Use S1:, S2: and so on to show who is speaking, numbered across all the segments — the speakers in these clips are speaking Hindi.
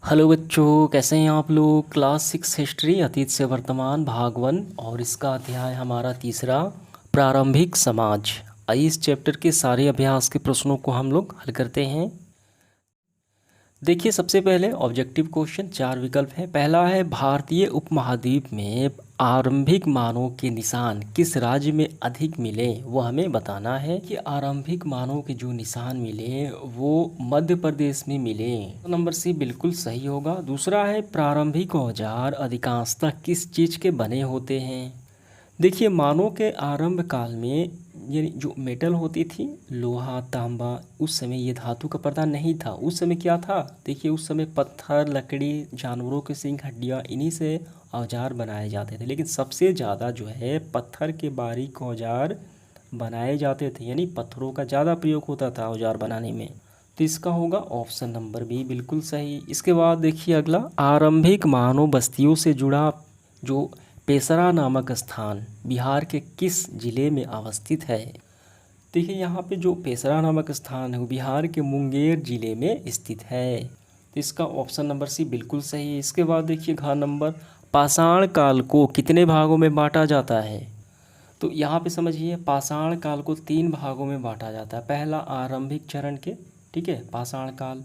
S1: हेलो बच्चों, कैसे हैं आप लोग। क्लास 6 हिस्ट्री अतीत से वर्तमान भाग 1 और इसका अध्याय हमारा तीसरा प्रारंभिक समाज। आइए इस चैप्टर के सारे अभ्यास के प्रश्नों को हम लोग हल करते हैं। देखिए, सबसे पहले ऑब्जेक्टिव क्वेश्चन, 4 विकल्प हैं। पहला है भारतीय उपमहाद्वीप में आरंभिक मानव के निशान किस राज्य में अधिक मिले, वो हमें बताना है कि आरंभिक मानव के जो निशान मिले वो मध्य प्रदेश में मिले। तो नंबर सी बिल्कुल सही होगा। दूसरा है प्रारंभिक औजार अधिकांशतः किस चीज़ के बने होते हैं। देखिए, मानव के आरंभ काल में ये जो मेटल होती थी, लोहा, तांबा, उस समय ये धातु का प्रदान नहीं था। उस समय क्या था, देखिए उस समय पत्थर, लकड़ी, जानवरों के सींग, हड्डियाँ, इन्हीं से औजार बनाए जाते थे। लेकिन सबसे ज़्यादा जो है पत्थर के बारीक औजार बनाए जाते थे, यानी पत्थरों का ज़्यादा प्रयोग होता था औजार बनाने में। तो इसका होगा ऑप्शन नंबर बी बिल्कुल सही। इसके बाद देखिए अगला, आरंभिक मानव बस्तियों से जुड़ा जो पेसरा नामक स्थान बिहार के किस जिले में अवस्थित है। देखिए यहाँ पे जो पेसरा नामक स्थान है वो बिहार के मुंगेर जिले में स्थित है। तो इसका ऑप्शन नंबर सी बिल्कुल सही है। इसके बाद देखिए घ नंबर, पाषाण काल को कितने भागों में बांटा जाता है। तो यहाँ पे समझिए, पाषाण काल को 3 भागों में बांटा जाता है। पहला आरंभिक चरण के, ठीक है, पाषाण काल,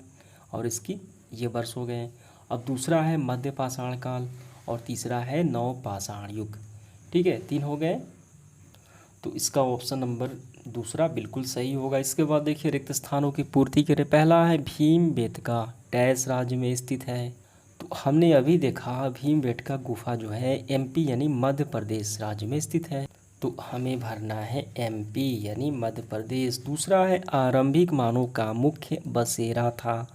S1: और इसकी ये वर्ष हो गए। अब दूसरा है मध्य पाषाण काल और तीसरा है नव पाषाण युग। ठीक है, 3 हो गए। तो इसका ऑप्शन नंबर दूसरा बिल्कुल सही होगा। इसके बाद देखिए रिक्त स्थानों की पूर्ति करें। पहला है भीमबेटका डैश राज्य में स्थित है। तो हमने अभी देखा भीमबेटका गुफा जो है एमपी यानी मध्य प्रदेश राज्य में स्थित है। तो हमें भरना है एमपी यानी मध्य प्रदेश। दूसरा है आरंभिक मानव का मुख्य बसेरा था।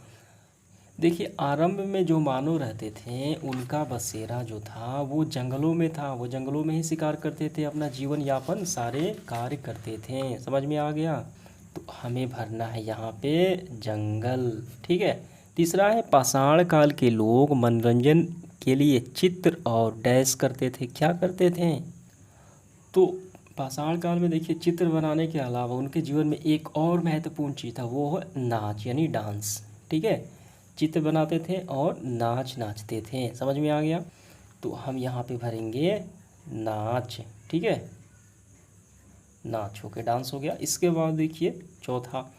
S1: देखिए आरंभ में जो मानव रहते थे उनका बसेरा जो था वो जंगलों में था। वो जंगलों में ही शिकार करते थे, अपना जीवन यापन सारे कार्य करते थे। समझ में आ गया। तो हमें भरना है यहाँ पे जंगल। ठीक है। तीसरा है पाषाण काल के लोग मनोरंजन के लिए चित्र और डैश करते थे। क्या करते थे, तो पाषाण काल में देखिए चित्र बनाने के अलावा उनके जीवन में एक और महत्वपूर्ण चीज़ था, वो है नाच यानी डांस। ठीक है, चित्र बनाते थे और नाच नाचते थे। समझ में आ गया। तो हम यहाँ पे भरेंगे नाच। ठीक है, नाच हो गया, डांस हो गया। इसके बाद देखिए चौथा,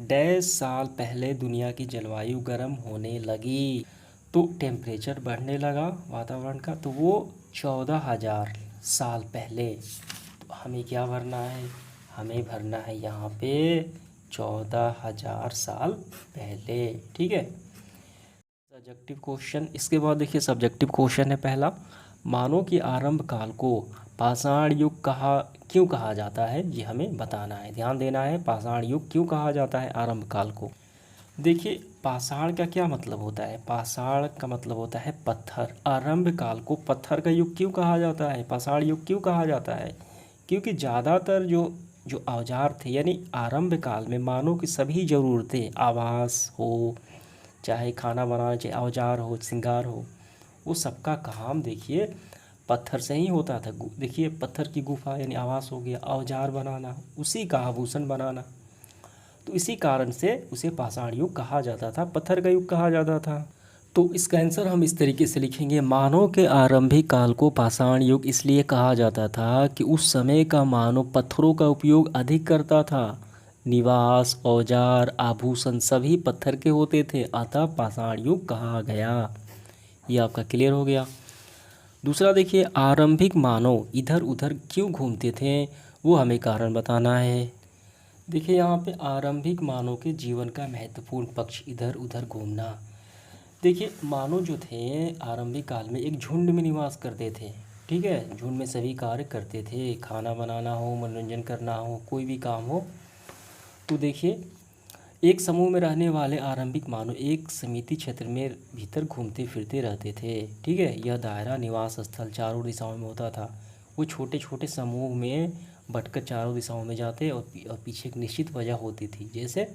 S1: डैश साल पहले दुनिया की जलवायु गर्म होने लगी। तो टेम्परेचर बढ़ने लगा वातावरण का, तो वो 14,000 साल पहले। तो हमें क्या भरना है, हमें भरना है यहाँ पे 14,000 साल पहले। ठीक है, सब्जेक्टिव क्वेश्चन। इसके बाद देखिए सब्जेक्टिव क्वेश्चन है पहला, मानव के आरंभ काल को पाषाण युग क्यों कहा जाता है, ये हमें बताना है। ध्यान देना है, पाषाण युग क्यों कहा जाता है आरंभ काल को। देखिए पाषाण का क्या मतलब होता है, पाषाण का मतलब होता है पत्थर। आरंभ काल को पत्थर का युग क्यों कहा जाता है, पाषाण युग क्यों कहा जाता है, क्योंकि ज़्यादातर जो जो औजार थे यानी आरंभ काल में मानव की सभी ज़रूरतें, आवास हो, चाहे खाना बनाना, चाहे औजार हो, श्रृंगार हो, वो सबका काम देखिए पत्थर से ही होता था। देखिए पत्थर की गुफा यानी आवास हो गया, औजार बनाना, उसी का आभूषण बनाना। तो इसी कारण से उसे पाषाण युग कहा जाता था, पत्थर का युग कहा जाता था। तो इसका आंसर हम इस तरीके से लिखेंगे, मानव के आरंभिक काल को पाषाण युग इसलिए कहा जाता था कि उस समय का मानव पत्थरों का उपयोग अधिक करता था। निवास, औजार, आभूषण सभी पत्थर के होते थे, अतः पाषाण युग कहा गया। ये आपका क्लियर हो गया। दूसरा देखिए, आरंभिक मानव इधर उधर क्यों घूमते थे, वो हमें कारण बताना है। देखिए यहाँ पे आरंभिक मानव के जीवन का महत्वपूर्ण पक्ष इधर उधर घूमना। देखिए मानव जो थे आरंभिक काल में एक झुंड में निवास करते थे। ठीक है, झुंड में सभी कार्य करते थे, खाना बनाना हो, मनोरंजन करना हो, कोई भी काम हो। तो देखिए एक समूह में रहने वाले आरंभिक मानव एक सीमित क्षेत्र में भीतर घूमते फिरते रहते थे। ठीक है, यह दायरा निवास स्थल चारों दिशाओं में होता था। वो छोटे छोटे समूह में बटकर चारों दिशाओं में जाते और पीछे एक निश्चित वजह होती थी, जैसे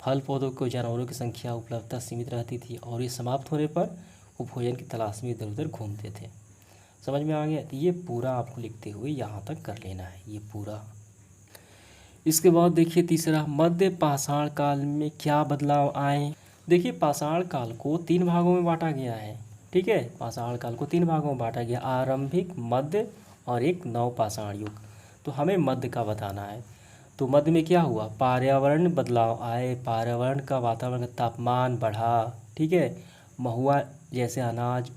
S1: फल पौधों को, जानवरों की संख्या, उपलब्धता सीमित रहती थी और ये समाप्त होने पर वो भोजन की तलाश में इधर उधर घूमते थे। समझ में आ गया। तो ये पूरा आपको लिखते हुए यहाँ तक कर लेना है, ये पूरा। इसके बाद देखिए तीसरा, मध्य पाषाण काल में क्या बदलाव आए। देखिए पाषाण काल को 3 भागों में बांटा गया है। ठीक है, पाषाण काल को 3 भागों में बांटा गया, आरंभिक, मध्य और एक नवपाषाण युग। तो हमें मध्य का बताना है। तो मध्य में क्या हुआ, पर्यावरण बदलाव आए, पर्यावरण का, वातावरण का तापमान बढ़ा। ठीक है, महुआ जैसे अनाज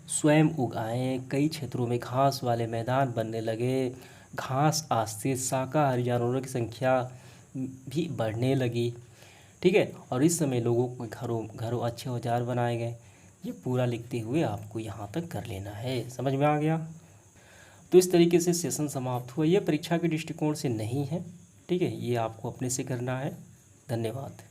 S1: स्वयं उगाए, कई क्षेत्रों में घास वाले मैदान बनने लगे, घास आश्रित शाकाहारी जानवरों की संख्या भी बढ़ने लगी। ठीक है, और इस समय लोगों को घरों घरों अच्छे औजार बनाए गए। ये पूरा लिखते हुए आपको यहाँ तक कर लेना है। समझ में आ गया? तो इस तरीके से सेशन समाप्त हुआ। ये परीक्षा के दृष्टिकोण से नहीं है। ठीक है, ये आपको अपने से करना है। धन्यवाद।